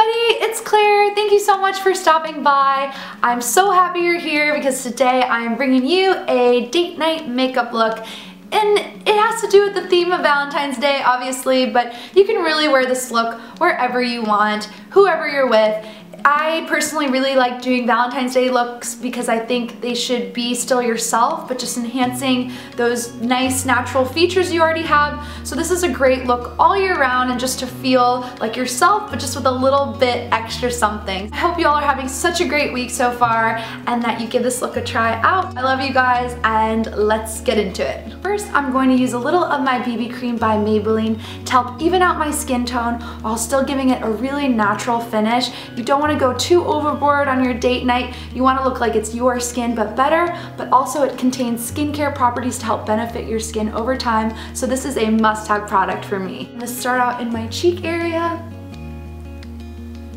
everybody, it's Claire. Thank you so much for stopping by. I'm so happy you're here because today I'm bringing you a date night makeup look. And it has to do with the theme of Valentine's Day, obviously, but you can really wear this look wherever you want, whoever you're with. I personally really like doing Valentine's Day looks because I think they should be still yourself, but just enhancing those nice natural features you already have. So this is a great look all year round and just to feel like yourself, but just with a little bit extra something. I hope you all are having such a great week so far and that you give this look a try out. I love you guys and let's get into it. First, I'm going to use a little of my BB cream by Maybelline to help even out my skin tone while still giving it a really natural finish. You don't want to go too overboard on your date night. You want to look like it's your skin but better, but also it contains skincare properties to help benefit your skin over time. So this is a must-have product for me. I'm going to start out in my cheek area.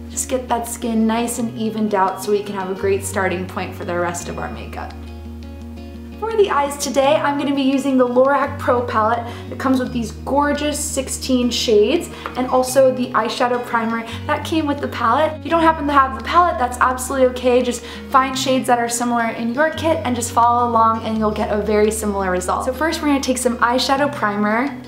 Just get that skin nice and evened out so we can have a great starting point for the rest of our makeup. For the eyes today, I'm going to be using the LORAC Pro Palette that comes with these gorgeous 16 shades and also the eyeshadow primer that came with the palette. If you don't happen to have the palette, that's absolutely okay. Just find shades that are similar in your kit and just follow along and you'll get a very similar result. So first we're going to take some eyeshadow primer.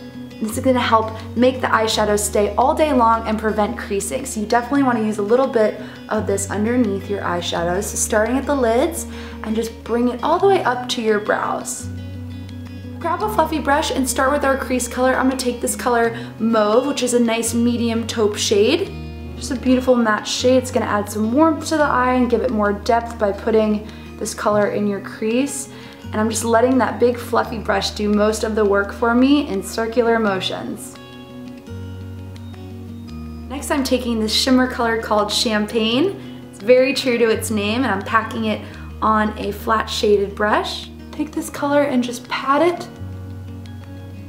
This is going to help make the eyeshadow stay all day long and prevent creasing. So you definitely want to use a little bit of this underneath your eyeshadows. So starting at the lids and just bring it all the way up to your brows. Grab a fluffy brush and start with our crease color. I'm going to take this color Mauve, which is a nice medium taupe shade. Just a beautiful matte shade. It's going to add some warmth to the eye and give it more depth by putting this color in your crease. And I'm just letting that big fluffy brush do most of the work for me in circular motions. Next I'm taking this shimmer color called Champagne. It's very true to its name and I'm packing it on a flat shaded brush. Take this color and just pat it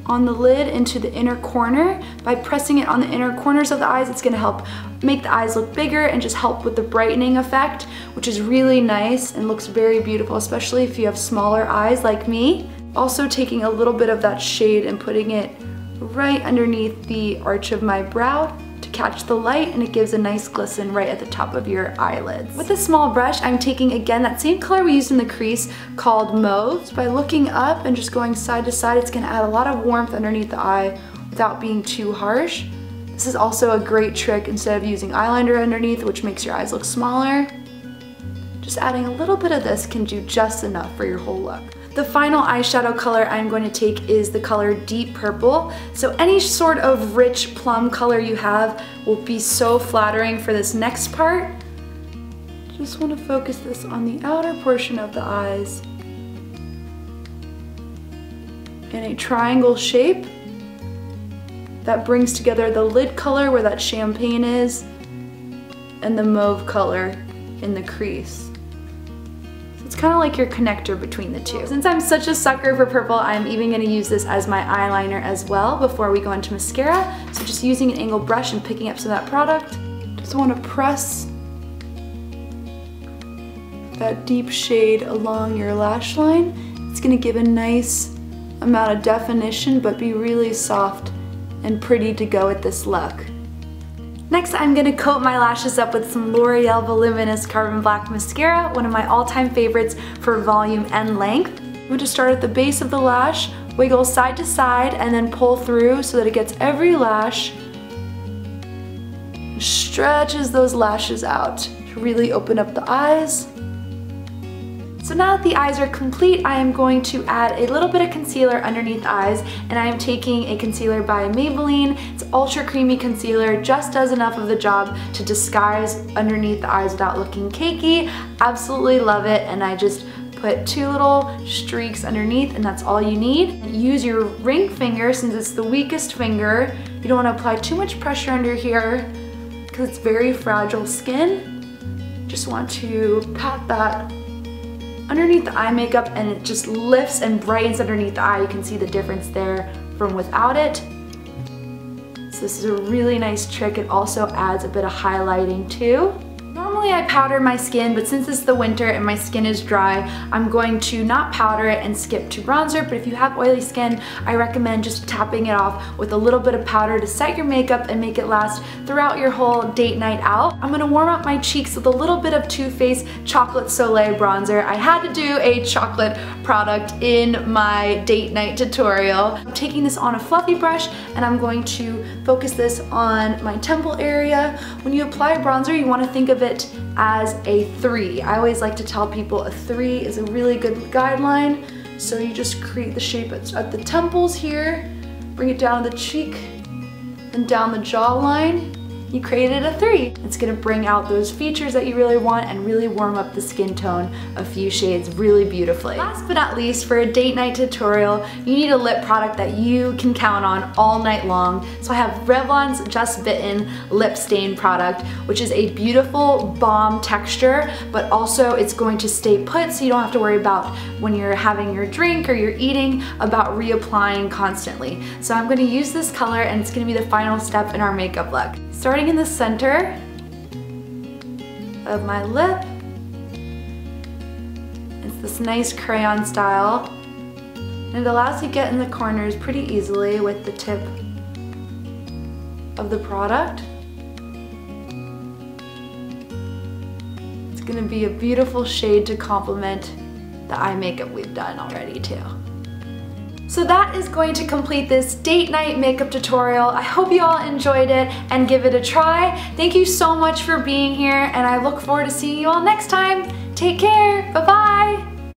on the lid into the inner corner. By pressing it on the inner corners of the eyes, it's going to help make the eyes look bigger and just help with the brightening effect, which is really nice and looks very beautiful, especially if you have smaller eyes like me. Also taking a little bit of that shade and putting it right underneath the arch of my brow to catch the light, and it gives a nice glisten right at the top of your eyelids. With a small brush, I'm taking again that same color we used in the crease called Mauve. So by looking up and just going side to side, it's going to add a lot of warmth underneath the eye without being too harsh. This is also a great trick instead of using eyeliner underneath, which makes your eyes look smaller. Just adding a little bit of this can do just enough for your whole look. The final eyeshadow color I'm going to take is the color Deep Purple. So any sort of rich plum color you have will be so flattering for this next part. Just want to focus this on the outer portion of the eyes in a triangle shape that brings together the lid color where that champagne is and the mauve color in the crease. It's kind of like your connector between the two. Since I'm such a sucker for purple, I'm even going to use this as my eyeliner as well before we go into mascara. So just using an angled brush and picking up some of that product. Just want to press that deep shade along your lash line. It's going to give a nice amount of definition but be really soft and pretty to go with this look. Next, I'm going to coat my lashes up with some L'Oreal Voluminous Carbon Black Mascara, one of my all-time favorites for volume and length. I'm going to start at the base of the lash, wiggle side to side, and then pull through so that it gets every lash, stretches those lashes out to really open up the eyes. So now that the eyes are complete, I am going to add a little bit of concealer underneath the eyes, and I am taking a concealer by Maybelline. It's ultra creamy concealer, just does enough of the job to disguise underneath the eyes without looking cakey. Absolutely love it, and I just put 2 little streaks underneath and that's all you need. Use your ring finger since it's the weakest finger. You don't want to apply too much pressure under here because it's very fragile skin. Just want to pat that underneath the eye makeup and it just lifts and brightens underneath the eye. You can see the difference there from without it. So this is a really nice trick. It also adds a bit of highlighting too. Normally Normally I powder my skin, but since it's the winter and my skin is dry, I'm going to not powder it and skip to bronzer, but if you have oily skin, I recommend just tapping it off with a little bit of powder to set your makeup and make it last throughout your whole date night out. I'm gonna warm up my cheeks with a little bit of TooFaced Chocolate Soleil bronzer. I had to do a chocolate product in my date night tutorial. I'm taking this on a fluffy brush and I'm going to focus this on my temple area. When you apply bronzer, you want to think of it as a 3. I always like to tell people a 3 is a really good guideline. So you just create the shape at the temples here, bring it down to the cheek and down the jawline. You created a 3. It's gonna bring out those features that you really want and really warm up the skin tone a few shades really beautifully. Last but not least, for a date night tutorial, you need a lip product that you can count on all night long. So I have Revlon's Just Bitten lip stain product, which is a beautiful balm texture, but also it's going to stay put so you don't have to worry about when you're having your drink or you're eating about reapplying constantly. So I'm gonna use this color and it's gonna be the final step in our makeup look. Starting in the center of my lip, it's this nice crayon style, and it allows you to get in the corners pretty easily with the tip of the product. It's gonna be a beautiful shade to complement the eye makeup we've done already too. So that is going to complete this date night makeup tutorial. I hope you all enjoyed it and give it a try. Thank you so much for being here and I look forward to seeing you all next time. Take care, bye-bye.